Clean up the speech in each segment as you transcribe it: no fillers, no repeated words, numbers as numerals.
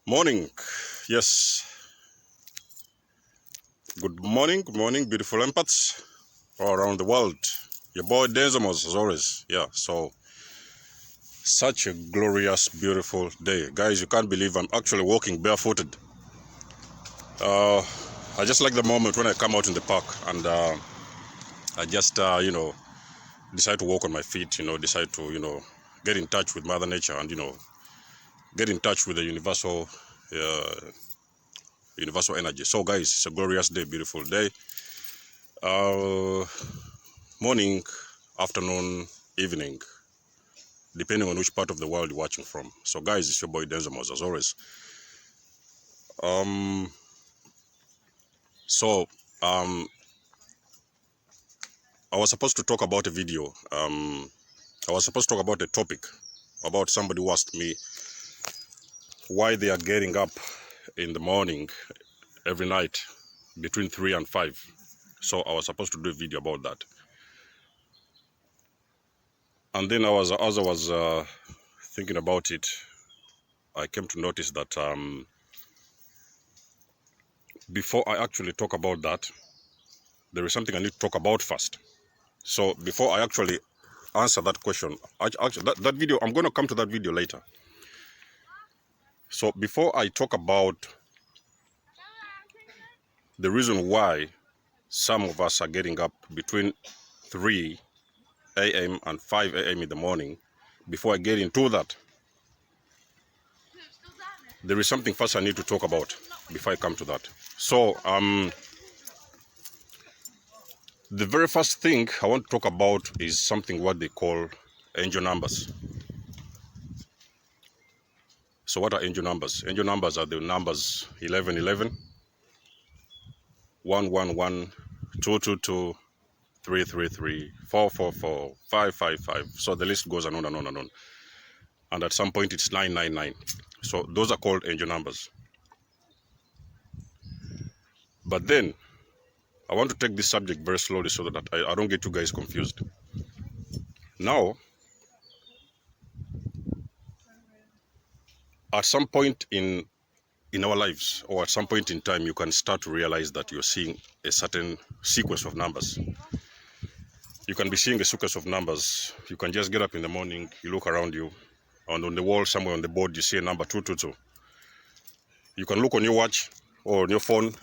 Morning. Yes. Good morning, beautiful empaths all around the world. Your boy Denzamos, as always. Yeah, so such a glorious, beautiful day. Guys, you can't believe I'm actually walking barefooted. I just like the moment when I come out in the park and I just, decide to walk on my feet, decide to, get in touch with Mother Nature and, get in touch with the universal energy. So guys, it's a glorious day, beautiful day. Morning, afternoon, evening, depending on which part of the world you're watching from. So guys, it's your boy Denzamos, as always. I was supposed to talk about a video. I was supposed to talk about a topic about somebody who asked me why they are getting up in the morning every night between 3 and 5. So I was supposed to do a video about that. And then as I was thinking about it, I came to notice that before I actually talk about that, there is something I need to talk about first. So before I actually answer that question, actually that video, I'm going to come to that video later. So before I talk about the reason why some of us are getting up between 3 a.m. and 5 a.m. in the morning, before I get into that, there is something first I need to talk about before I come to that. So the very first thing I want to talk about is something what they call angel numbers. So what are angel numbers? Angel numbers are the numbers 1111, 111, 222, 333, 444, 555. So the list goes on and on and on. And at some point it's 999. So those are called angel numbers. But then I want to take this subject very slowly so that I don't get you guys confused. Now, at some point in our lives, or at some point in time, you can start to realize that you're seeing a certain sequence of numbers. You can be seeing a sequence of numbers. You can just get up in the morning, you look around you, and on the wall somewhere on the board you see a number 222. You can look on your watch or on your phone,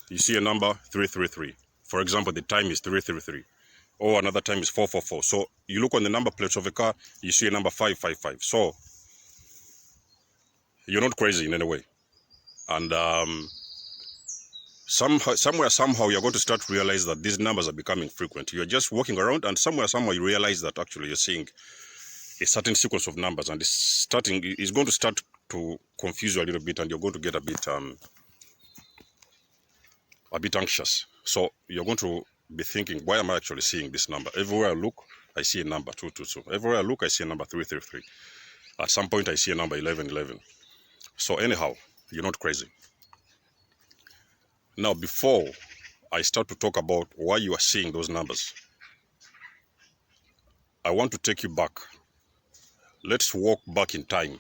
you see a number 333. For example, the time is 333, or another time is 444. So you look on the number plates of a car, you see a number 555. So you're not crazy in any way. And somehow you're going to start to realize that these numbers are becoming frequent. You're just walking around and somehow you realize that actually you're seeing a certain sequence of numbers, and it's going to start to confuse you a little bit, and you're going to get a bit anxious. So you're going to be thinking, why am I actually seeing this number? Everywhere I look, I see a number 222. Everywhere I look, I see a number 333. At some point, I see a number 1111. So anyhow, you're not crazy. Now, before I start to talk about why you are seeing those numbers, I want to take you back. Let's walk back in time.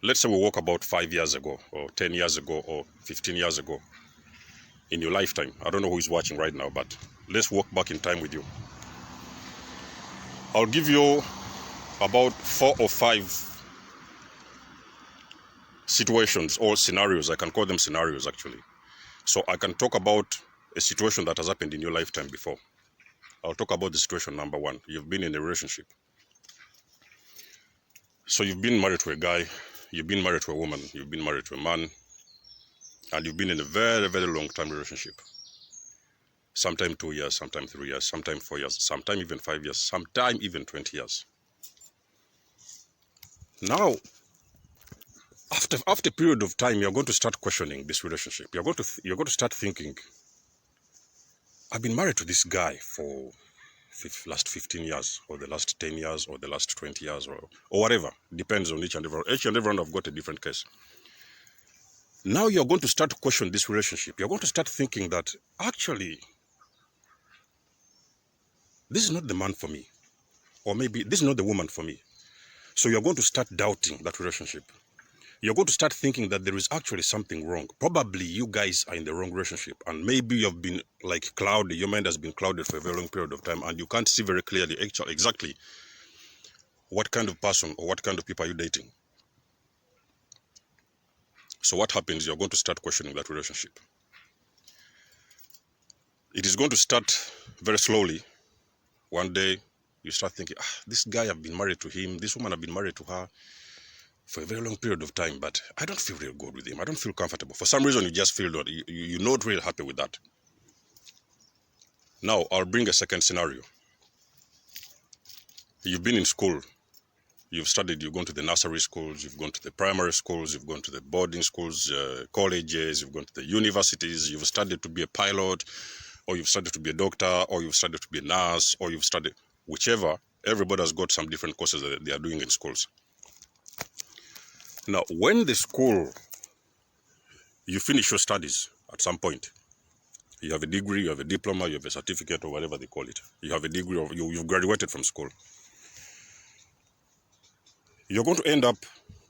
Let's say we walk about 5 years ago, or 10 years ago, or 15 years ago in your lifetime. I don't know who is watching right now, but let's walk back in time with you. I'll give you about 4 or 5 situations or scenarios. I can call them scenarios, actually. So I can talk about a situation that has happened in your lifetime before. I'll talk about the situation number 1. You've been in a relationship. So you've been married to a guy, you've been married to a woman, you've been married to a man, and you've been in a very, very long-term relationship. Sometime 2 years, sometime 3 years, sometime 4 years, sometime even 5 years, sometime even 20 years. Now, after a period of time, you're going to start questioning this relationship. You're going to start thinking, I've been married to this guy for last 15 years, or the last 10 years, or the last 20 years, or whatever. Depends on each and every one. I've got a different case. Now you're going to start to question this relationship. You're going to start thinking that, actually, this is not the man for me. Or maybe this is not the woman for me. So you're going to start doubting that relationship. You're going to start thinking that there is actually something wrong. Probably you guys are in the wrong relationship, and maybe you've been like clouded. Your mind has been clouded for a very long period of time, and you can't see very clearly exactly what kind of person or what kind of people are you dating. So what happens? You're going to start questioning that relationship. It is going to start very slowly. One day you start thinking, this guy, I've been married to him, this woman, I've been married to her for a very long period of time, but I don't feel real good with him. I don't feel comfortable. For some reason, you just feel that you're not really happy with that. Now, I'll bring a second scenario. You've been in school. You've studied. You've gone to the nursery schools. You've gone to the primary schools. You've gone to the boarding schools, colleges. You've gone to the universities. You've studied to be a pilot, or you've studied to be a doctor, or you've studied to be a nurse, or you've studied whichever. Everybody has got some different courses that they are doing in schools. Now, when the school, you finish your studies at some point, you have a degree, you have a diploma, you have a certificate, or whatever they call it. You have a degree, or you've graduated from school. You're going to end up,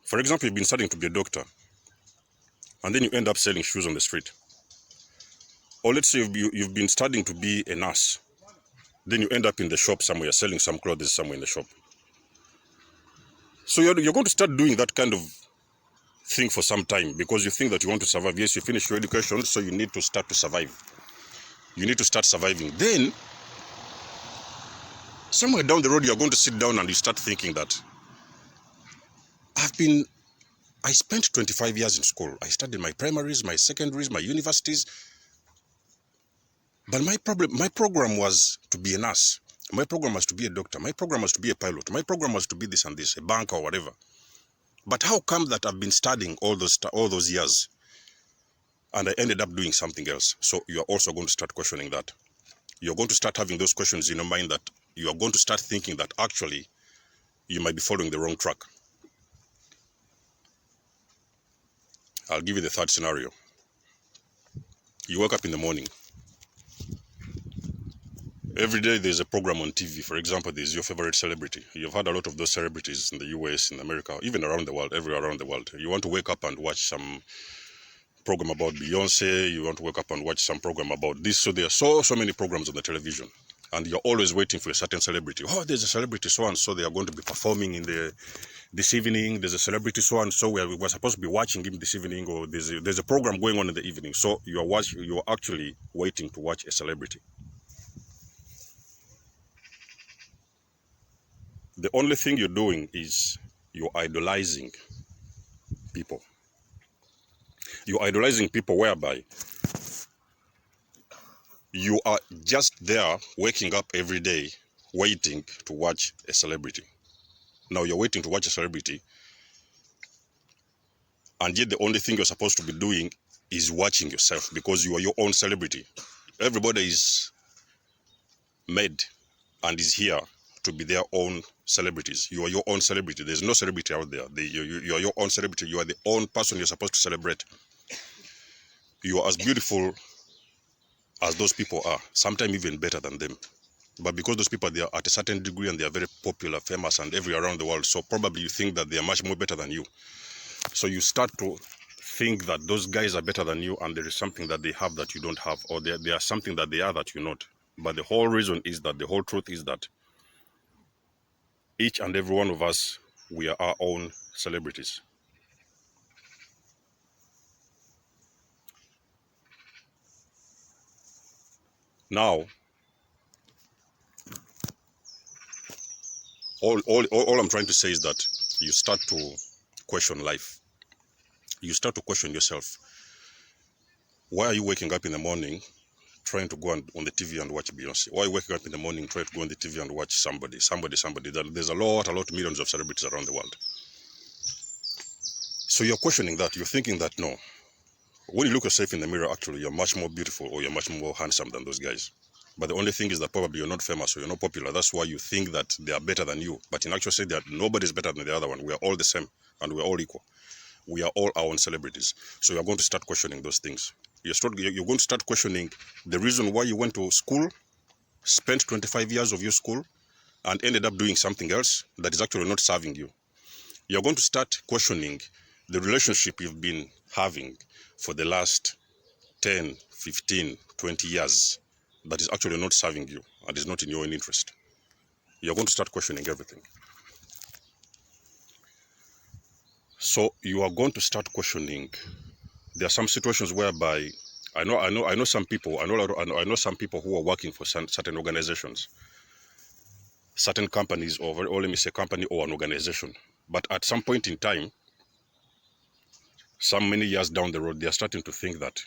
for example, you've been studying to be a doctor, and then you end up selling shoes on the street. Or let's say you've been studying to be a nurse, then you end up in the shop somewhere, selling some clothes somewhere in the shop. So you're going to start doing that kind of thing for some time because you think that you want to survive. Yes, you finish your education, so you need to start to survive. You need to start surviving. Then, somewhere down the road, you're going to sit down and you start thinking that I spent 25 years in school. I studied my primaries, my secondaries, my universities. But my program was to be a nurse. My program was to be a doctor. My program was to be a pilot. My program was to be this and this, a banker or whatever. But how come that I've been studying all those years and I ended up doing something else? So you're also going to start questioning that. You're going to start having those questions in your mind that you are going to start thinking that actually you might be following the wrong track. I'll give you the third scenario. You wake up in the morning. Every day there's a program on TV. For example, there's your favorite celebrity. You've had a lot of those celebrities in the US, in America, even around the world, everywhere around the world. You want to wake up and watch some program about Beyonce. You want to wake up and watch some program about this. So there are so many programs on the television. And you're always waiting for a certain celebrity. Oh, there's a celebrity so-and-so. They are going to be performing this evening. There's a celebrity so-and-so where we were supposed to be watching him this evening. Or there's a program going on in the evening. So you're actually waiting to watch a celebrity. The only thing you're doing is you're idolizing people. You're idolizing people whereby you are just there waking up every day waiting to watch a celebrity. Now you're waiting to watch a celebrity, and yet the only thing you're supposed to be doing is watching yourself because you are your own celebrity. Everybody is made and is here to be their own celebrities. You are your own celebrity. There's no celebrity out there. You are your own celebrity. You are the own person you're supposed to celebrate. You are as beautiful as those people are, sometimes even better than them. But because those people, they are at a certain degree and they are very popular, famous, and everywhere around the world, so probably you think that they are much more better than you. So you start to think that those guys are better than you and there is something that they have that you don't have, or they are something that they are that you're not. But the whole reason is that, the whole truth is that each and every one of us, we are our own celebrities. Now, all I'm trying to say is that you start to question life. You start to question yourself. Why are you waking up in the morning trying to go on the TV and watch Beyonce? Why are you waking up in the morning trying to go on the TV and watch somebody? There's a lot, millions of celebrities around the world. So you're questioning that. You're thinking that, no. When you look yourself in the mirror, actually, you're much more beautiful or you're much more handsome than those guys. But the only thing is that probably you're not famous or you're not popular. That's why you think that they are better than you. But in actual sense, that nobody's better than the other one. We are all the same and we're all equal. We are all our own celebrities. So you're going to start questioning those things. You're going to start questioning the reason why you went to school, spent 25 years of your school, and ended up doing something else that is actually not serving you. You're going to start questioning the relationship you've been having for the last 10, 15, 20 years that is actually not serving you and is not in your own interest. You're going to start questioning everything. So you are going to start questioning. There are some situations whereby I know some people. I know some people who are working for certain organizations, certain companies, or let me say company or an organization. But at some point in time, some many years down the road, they are starting to think that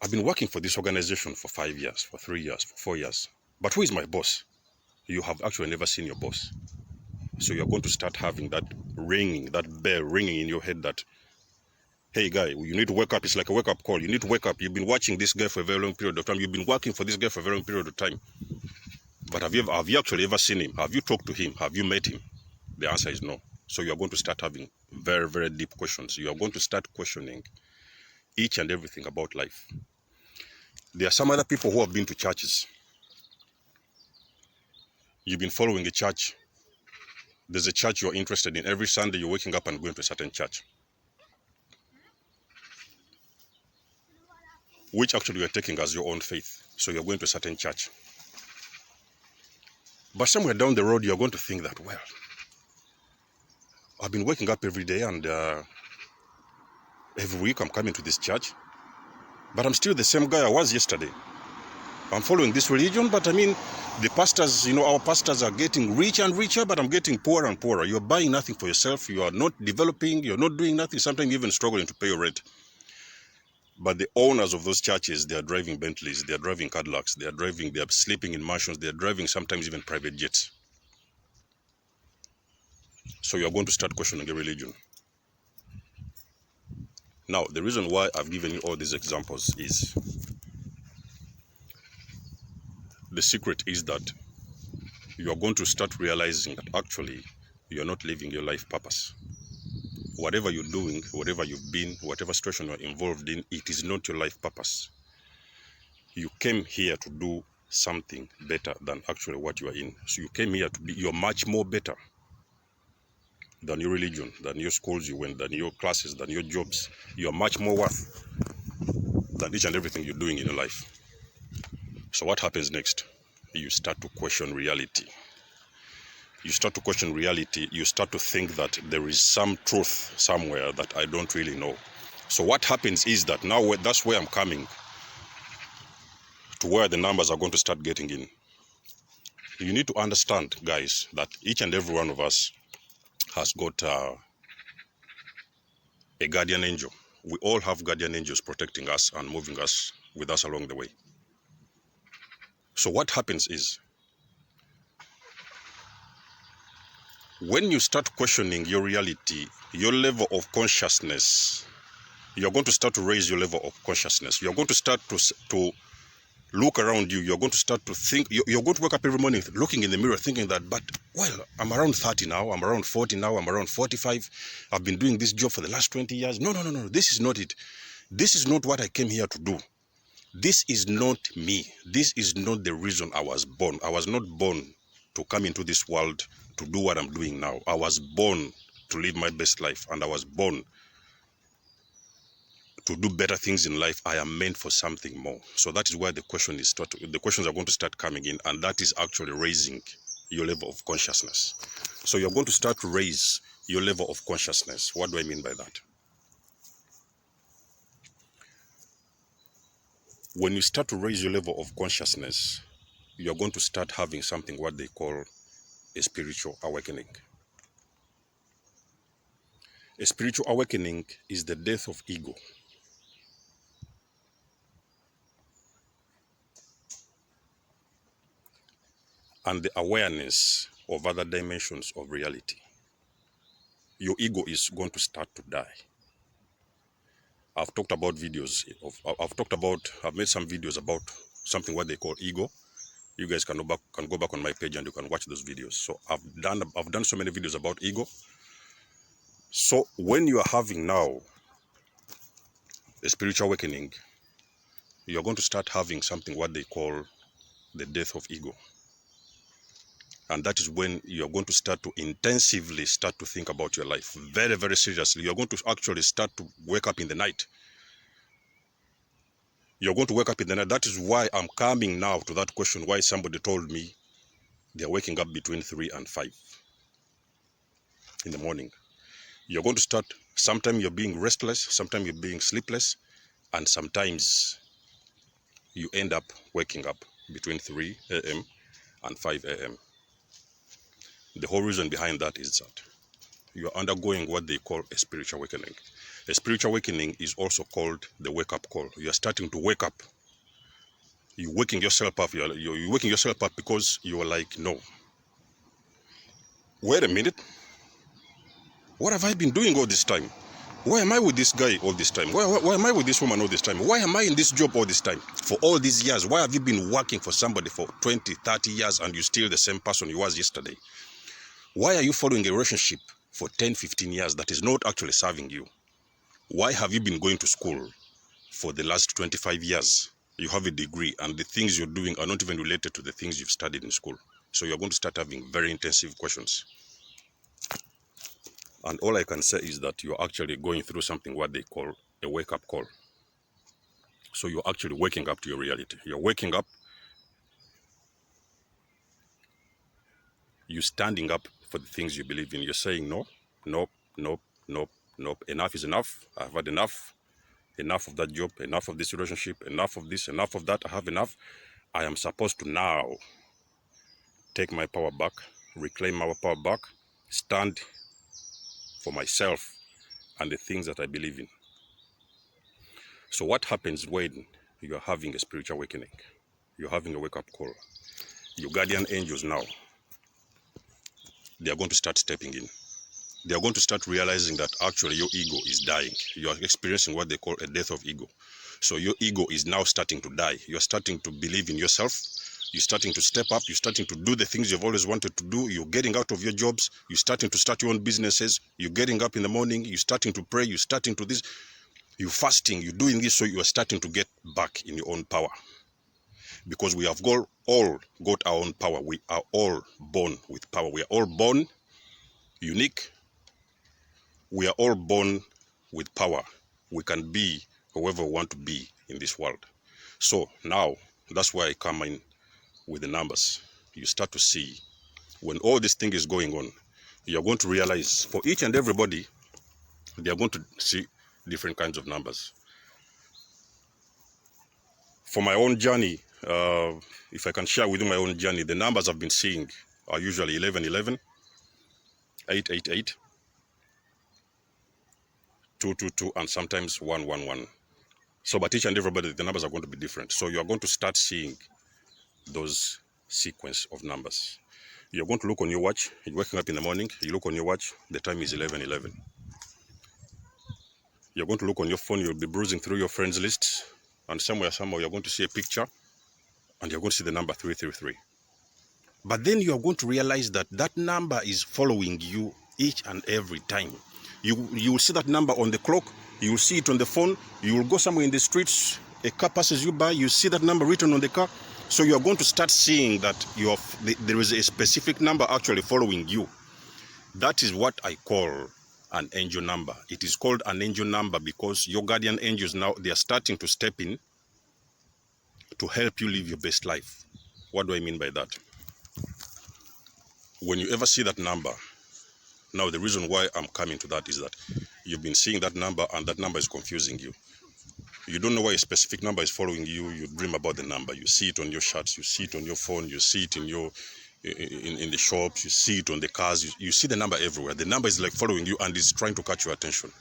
I've been working for this organization for 5 years, for 3 years, for 4 years. But who is my boss? You have actually never seen your boss. So you're going to start having that ringing, that bell ringing in your head that, hey guy, you need to wake up. It's like a wake-up call. You need to wake up. You've been watching this guy for a very long period of time. You've been working for this guy for a very long period of time. But have you actually ever seen him? Have you talked to him? Have you met him? The answer is no. So you're going to start having very, very deep questions. You are going to start questioning each and everything about life. There are some other people who have been to churches. You've been following a church. There's a church you're interested in. Every Sunday you're waking up and going to a certain church, which actually you're taking as your own faith. So you're going to a certain church. But somewhere down the road, you're going to think that, well, I've been waking up every day and every week I'm coming to this church, but I'm still the same guy I was yesterday. I'm following this religion, but I mean, the pastors, our pastors are getting richer and richer, but I'm getting poorer and poorer. You're buying nothing for yourself. You are not developing. You're not doing nothing. Sometimes even struggling to pay your rent. But the owners of those churches, they are driving Bentleys, they are driving Cadillacs, they are sleeping in mansions, they are driving sometimes even private jets. So you're going to start questioning your religion. Now, the reason why I've given you all these examples is the secret is that you are going to start realizing that actually you're not living your life purpose. Whatever you're doing, whatever you've been, whatever situation you're involved in, it is not your life purpose. You came here to do something better than actually what you are in. So you came here to be, you're much more better than your religion, than your schools you went, than your classes, than your jobs. You're much more worth than each and everything you're doing in your life. So what happens next? You start to question reality. You start to question reality. You start to think that there is some truth somewhere that I don't really know. So what happens is that now that's where I'm coming to where the numbers are going to start getting in. You need to understand, guys, that each and every one of us has got a guardian angel. We all have guardian angels protecting us and moving us with us along the way. So what happens is, when you start questioning your reality, your level of consciousness, you're going to start to raise your level of consciousness. You're going to start to look around you. You're going to start to think. You're going to wake up every morning looking in the mirror thinking that, but, well, I'm around 30 now. I'm around 40 now. I'm around 45. I've been doing this job for the last 20 years. No. This is not it. This is not what I came here to do. This is not me. This is not the reason I was born. I was not born to come into this world to do what I'm doing now. I was born to live my best life, and I was born to do better things in life. I am meant for something more. So that is where the questions are going to start coming in, and that is actually raising your level of consciousness. So you're going to start to raise your level of consciousness. What do I mean by that? When you start to raise your level of consciousness, you're going to start having something what they call a spiritual awakening. A spiritual awakening is the death of ego. And the awareness of other dimensions of reality. Your ego is going to start to die. I've talked about videos. I've made some videos about something what they call ego. You guys can go back on my page and you can watch those videos. So I've done so many videos about ego. So when you are having now a spiritual awakening, you're going to start having something what they call the death of ego. And that is when you're going to start to intensively start to think about your life. Very, very seriously. You're going to actually start to wake up in the night. You're going to wake up in the night. That is why I'm coming now to that question, why somebody told me they're waking up between 3 and 5 in the morning. You're going to start, sometimes you're being restless, sometimes you're being sleepless, and sometimes you end up waking up between 3 a.m. and 5 a.m. The whole reason behind that is that you're undergoing what they call a spiritual awakening. A spiritual awakening is also called the wake-up call. You're starting to wake up. You're waking yourself up. You're waking yourself up because you're like, no. Wait a minute. What have I been doing all this time? Why am I with this guy all this time? Why am I with this woman all this time? Why am I in this job all this time? For all these years, why have you been working for somebody for 20, 30 years and you're still the same person you was yesterday? Why are you following a relationship for 10, 15 years that is not actually serving you? Why have you been going to school for the last 25 years? You have a degree and the things you're doing are not even related to the things you've studied in school. So you're going to start having very intensive questions. And all I can say is that you're actually going through something what they call a wake-up call. So you're actually waking up to your reality. You're waking up, you're standing up for the things you believe in. You're saying, no, nope, nope, nope, nope. Enough is enough. I've had enough. Enough of that job, enough of this relationship, enough of this, enough of that. I have enough. I am supposed to now take my power back, reclaim my power back, stand for myself and the things that I believe in. So what happens when you're having a spiritual awakening? You're having a wake-up call. Your guardian angels now, they are going to start stepping in. They are going to start realizing that actually your ego is dying. You are experiencing what they call a death of ego. So your ego is now starting to die. You're starting to believe in yourself. You're starting to step up. You're starting to do the things you've always wanted to do. You're getting out of your jobs. You're starting to start your own businesses. You're getting up in the morning. You're starting to pray. You're starting to this. You're fasting. You're doing this. So you're starting to get back in your own power. Because we have all got our own power. We are all born with power. We are all born unique. We are all born with power. We can be whoever we want to be in this world. So now, that's why I come in with the numbers. You start to see, when all this thing is going on, you're going to realize, for each and everybody, they are going to see different kinds of numbers. For my own journey, if I can share with you my own journey, the numbers I've been seeing are usually 1111, 888, 222, and sometimes 111. So, but each and everybody, the numbers are going to be different. So you're going to start seeing those sequence of numbers. You're going to look on your watch. You're waking up in the morning. You look on your watch. The time is 11:11. You're going to look on your phone. You'll be browsing through your friends lists, and somehow you're going to see a picture, and you're going to see the number 333. But then you're going to realize that that number is following you each and every time. You will see that number on the clock. You will see it on the phone. You will go somewhere in the streets. A car passes you by. You see that number written on the car. So you are going to start seeing that there is a specific number actually following you. That is what I call an angel number. It is called an angel number because your guardian angels now, they are starting to step in to help you live your best life. What do I mean by that? When you ever see that number, now the reason why I'm coming to that is that you've been seeing that number and that number is confusing you. You don't know why a specific number is following you. You dream about the number. You see it on your shirts. You see it on your phone. You see it in the shops. You see it on the cars. You see the number everywhere. The number is like following you and is trying to catch your attention.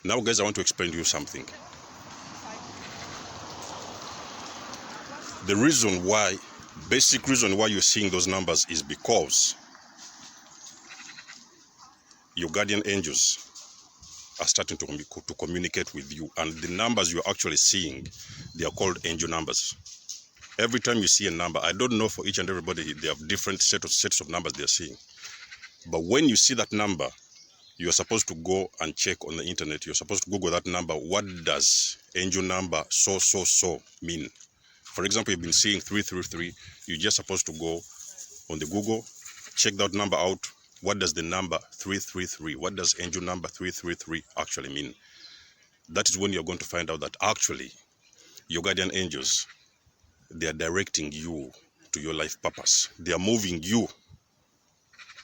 Now, guys, I want to explain to you something. The reason why, basic reason why you're seeing those numbers is because your guardian angels are starting to communicate with you, and the numbers you're actually seeing, they are called angel numbers. Every time you see a number, I don't know, for each and everybody, they have different sets of numbers they're seeing. But when you see that number, you're supposed to go and check on the internet. You're supposed to Google that number. What does angel number so mean? For example, you've been seeing 333. You're just supposed to go on the Google Check that number out. What does the number 333, what does angel number 333 actually mean? That is when you're going to find out that actually your guardian angels, they are directing you to your life purpose. They are moving you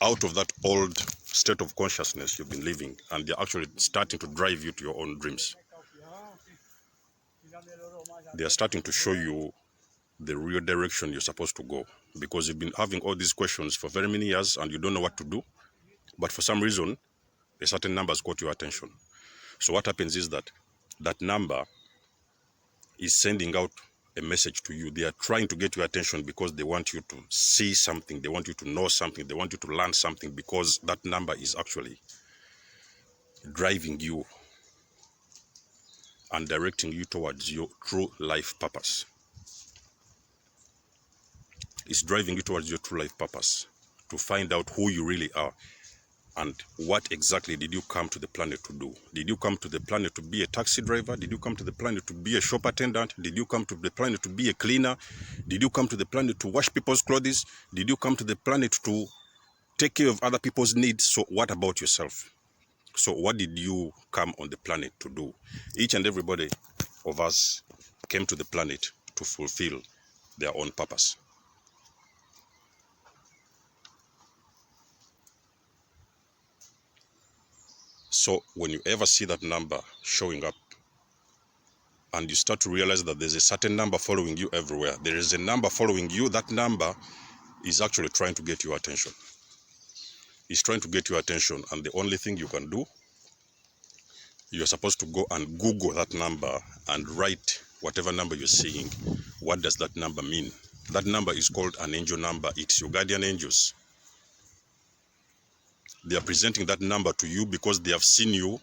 out of that old state of consciousness you've been living, and they're actually starting to drive you to your own dreams. They are starting to show you the real direction you're supposed to go, because you've been having all these questions for very many years and you don't know what to do, but for some reason a certain number has caught your attention. So what happens is that that number is sending out a message to you. They are trying to get your attention because they want you to see something, they want you to know something, they want you to learn something, because that number is actually driving you and directing you towards your true life purpose. It's driving you towards your true life purpose, to find out who you really are and what exactly did you come to the planet to do. Did you come to the planet to be a taxi driver? Did you come to the planet to be a shop attendant? Did you come to the planet to be a cleaner? Did you come to the planet to wash people's clothes? Did you come to the planet to take care of other people's needs? So what about yourself? So what did you come on the planet to do? Each and everybody of us came to the planet to fulfill their own purpose. So when you ever see that number showing up and you start to realize that there's a certain number following you everywhere, there is a number following you, that number is actually trying to get your attention. It's trying to get your attention, and the only thing you can do, you're supposed to go and Google that number and write whatever number you're seeing. What does that number mean? That number is called an angel number. It's your guardian angels. They are presenting that number to you because they have seen you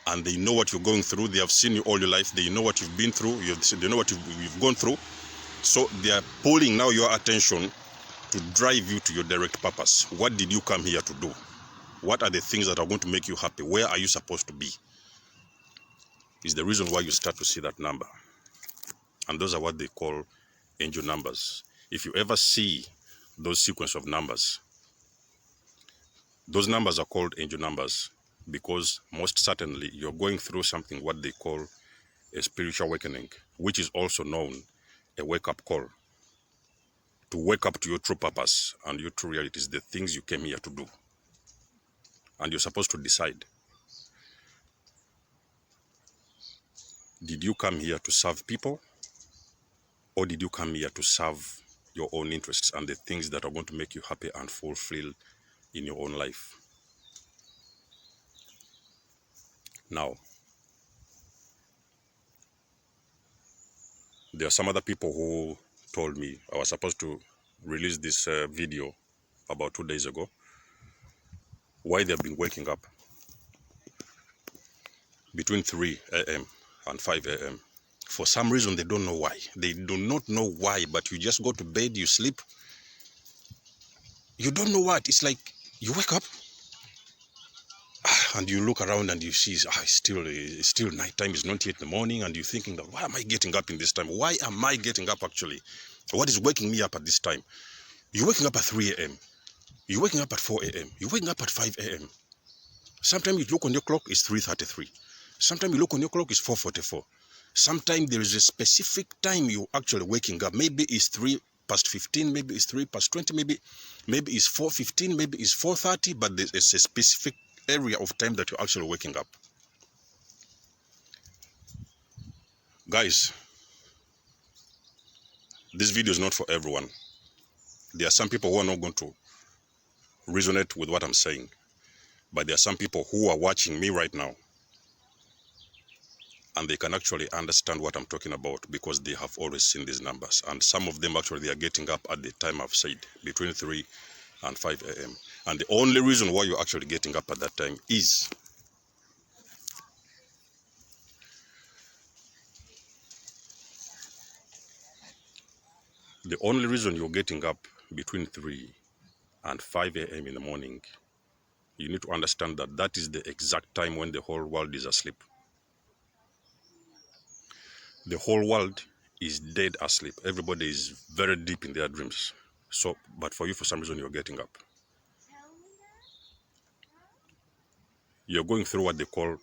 and they know what you're going through. They have seen you all your life. They know what you've been through. They know what you've gone through. So they are pulling now your attention to drive you to your direct purpose. What did you come here to do? What are the things that are going to make you happy? Where are you supposed to be? Is the reason why you start to see that number. And those are what they call angel numbers. If you ever see those sequence of numbers, those numbers are called angel numbers because most certainly you're going through something what they call a spiritual awakening, which is also known a wake-up call. To wake up to your true purpose and your true realities, the things you came here to do. And you're supposed to decide. Did you come here to serve people? Or did you come here to serve your own interests and the things that are going to make you happy and fulfilled in your own life? Now, there are some other people who told me I was supposed to release this video about 2 days ago, why they've been waking up between 3 a.m. and 5 a.m. For some reason, they don't know why. They do not know why, but you just go to bed, you sleep. You don't know what. It's like you wake up and you look around and you see, it's still nighttime, it's not yet in the morning, and you're thinking that, why am I getting up in this time? Why am I getting up actually? What is waking me up at this time? You're waking up at 3 a.m. You're waking up at 4 a.m. You're waking up at 5 a.m. Sometimes you look on your clock, it's 3:33. Sometimes you look on your clock, it's 4:44. Sometimes there is a specific time you're actually waking up. Maybe it's 3:15, maybe it's 3:20, maybe it's 4:15, maybe it's 4:30, but there's a specific area of time that you're actually waking up. Guys, this video is not for everyone. There are some people who are not going to resonate with what I'm saying, but there are some people who are watching me right now and they can actually understand what I'm talking about because they have always seen these numbers, and some of them actually they are getting up at the time I've said, between 3 and 5 a.m. And the only reason why you're actually getting up at that time is the only reason you're getting up between 3 and 5 a.m. in the morning, you need to understand that that is the exact time when the whole world is asleep. The whole world is dead asleep. Everybody is very deep in their dreams. So, but for you, for some reason, you're getting up. You're going through what they call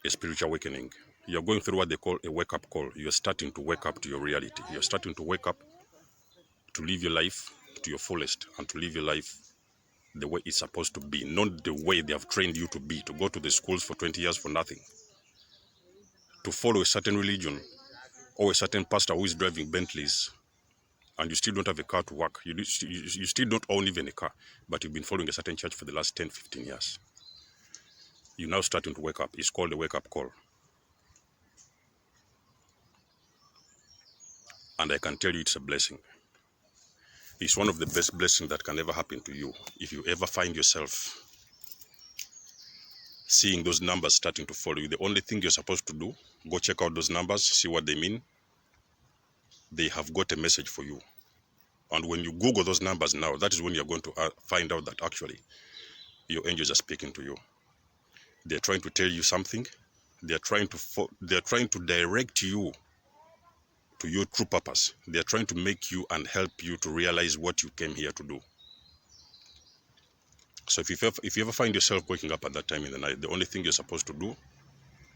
a spiritual awakening. You're going through what they call a wake-up call. You're starting to wake up to your reality. You're starting to wake up to live your life to your fullest and to live your life the way it's supposed to be, not the way they have trained you to be, to go to the schools for 20 years for nothing, to follow a certain religion or a certain pastor who is driving Bentleys, and you still don't have a car to work. You still don't own even a car, but you've been following a certain church for the last 10, 15 years. You're now starting to wake up. It's called a wake-up call. And I can tell you it's a blessing. It's one of the best blessings that can ever happen to you. If you ever find yourself seeing those numbers starting to follow you, the only thing you're supposed to do, go check out those numbers, see what they mean. They have got a message for you. And when you Google those numbers now, that is when you're going to find out that actually your angels are speaking to you. They're trying to tell you something. They're trying to direct you to your true purpose. They're trying to make you and help you to realize what you came here to do. So if you ever find yourself waking up at that time in the night, the only thing you're supposed to do,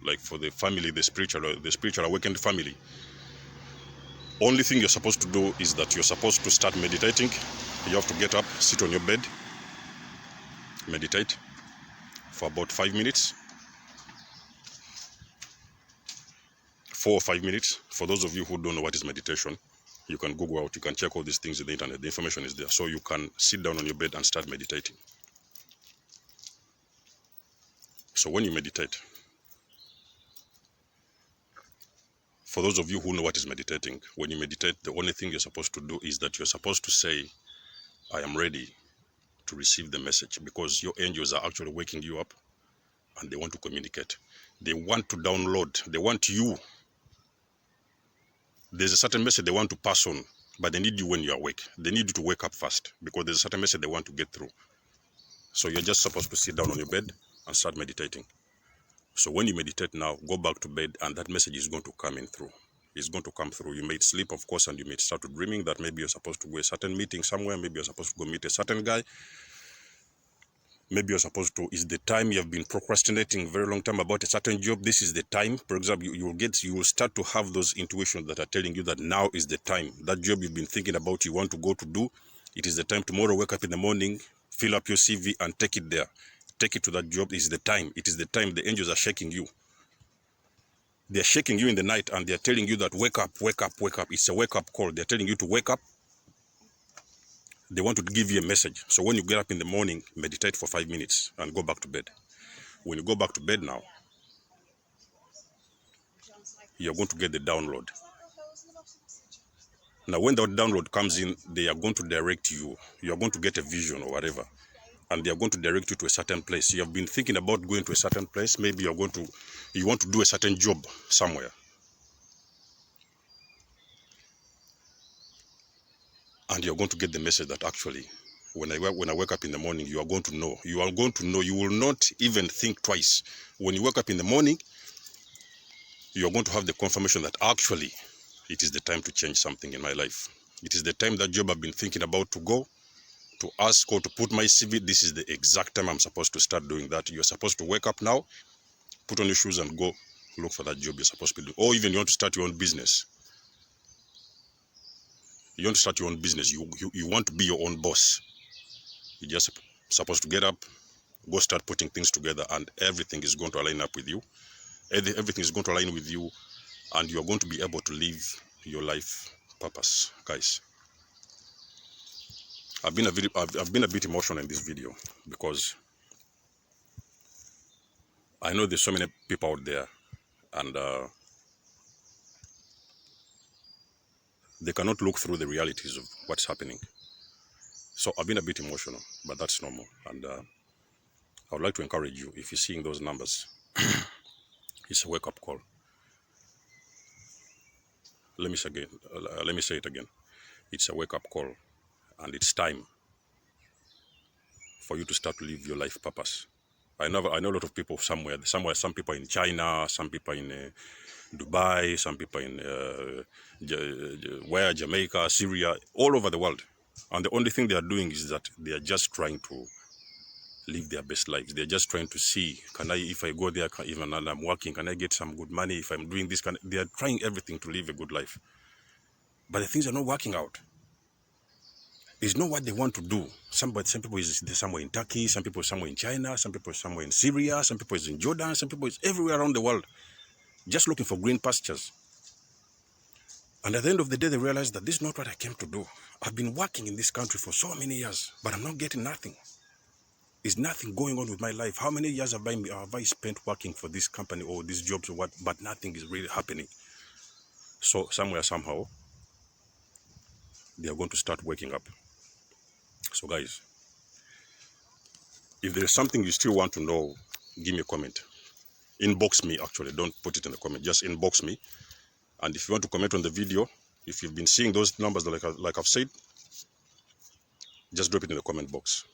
like for the family, the spiritual awakened family, only thing you're supposed to do is that you're supposed to start meditating. You have to get up, sit on your bed, meditate for about 5 minutes, 4 or 5 minutes. For those of you who don't know what is meditation, you can Google out, you can check all these things on the internet. The information is there. So you can sit down on your bed and start meditating. So when you meditate, for those of you who know what is meditating, when you meditate, the only thing you're supposed to do is that you're supposed to say, I am ready to receive the message, because your angels are actually waking you up and they want to communicate. They want to download, they want you. There's a certain message they want to pass on, but they need you when you're awake. They need you to wake up first, because there's a certain message they want to get through. So you're just supposed to sit down on your bed and start meditating. So when you meditate now, go back to bed and that message is going to come in through. It's going to come through. You may sleep, of course, and you may start to dreaming that maybe you're supposed to go to a certain meeting somewhere. Maybe you're supposed to go meet a certain guy. Maybe you're supposed to, is the time you have been procrastinating a very long time about a certain job. This is the time. For example, you will start to have those intuitions that are telling you that now is the time. That job you've been thinking about, you want to go to do, it is the time. Tomorrow, wake up in the morning, fill up your CV and take it there. Take it to that job. It is the time. It is the time. The angels are shaking you. They are shaking you in the night and they are telling you that wake up, wake up, wake up. It's a wake-up call. They're telling you to wake up. They want to give you a message. So when you get up in the morning, meditate for 5 minutes and go back to bed. When you go back to bed now, you're going to get the download. Now, when that download comes in, they are going to direct you. You're going to get a vision or whatever, and they are going to direct you to a certain place. You have been thinking about going to a certain place. Maybe you want to do a certain job somewhere. And you're going to get the message that actually, when I wake up in the morning, you are going to know. You are going to know. You will not even think twice. When you wake up in the morning, you are going to have the confirmation that actually, it is the time to change something in my life. It is the time that job I've been thinking about to go, to ask or to put my CV. This is the exact time I'm supposed to start doing that. You're supposed to wake up now, put on your shoes and go look for that job you're supposed to do. Or even you want to start your own business. You want to start your own business. You want to be your own boss. You're just supposed to get up, go start putting things together, and everything is going to align up with you. Everything is going to align with you, and you're going to be able to live your life purpose, guys. I've been a bit emotional in this video because I know there's so many people out there, and they cannot look through the realities of what's happening. So I've been a bit emotional, but that's normal. And I would like to encourage you, if you're seeing those numbers, it's a wake-up call. Let me say it again. It's a wake-up call, and it's time for you to start to live your life purpose. I know a lot of people somewhere. Some people in China, some people in Dubai, some people in Jamaica, Syria, all over the world. And the only thing they are doing is that they are just trying to live their best lives. They're just trying to see, if I go there, even and I'm working, can I get some good money? If I'm doing this, they are trying everything to live a good life. But the things are not working out. It's not what they want to do. Some people is somewhere in Turkey, some people somewhere in China, some people somewhere in Syria, some people is in Jordan, some people is everywhere around the world, just looking for green pastures. And at the end of the day, they realize that this is not what I came to do. I've been working in this country for so many years, but I'm not getting nothing. Is nothing going on with my life. How many years have I spent working for this company or these jobs or what, but nothing is really happening. So somewhere, somehow, they are going to start waking up. So guys, if there is something you still want to know, give me a comment. Inbox me, actually. Don't put it in the comment. Just inbox me. And if you want to comment on the video, if you've been seeing those numbers like I've said, just drop it in the comment box.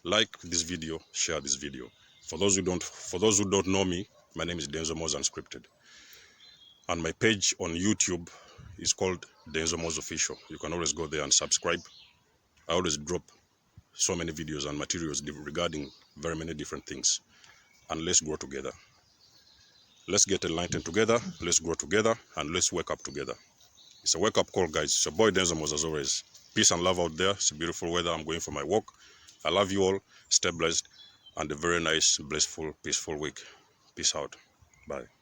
Like this video, share this video. For those who don't know me, my name is Denzo Moz Unscripted, and my page on YouTube is called Denzo Moz Official. You can always go there and subscribe. I always drop so many videos and materials regarding very many different things. And let's grow together. Let's get enlightened together. Let's grow together, and let's wake up together. It's a wake up call, guys. It's your boy Denzo Moz as always. Peace and love out there. It's a beautiful weather. I'm going for my walk. I love you all. Stay blessed, and a very nice, blissful, peaceful week. Peace out. Bye.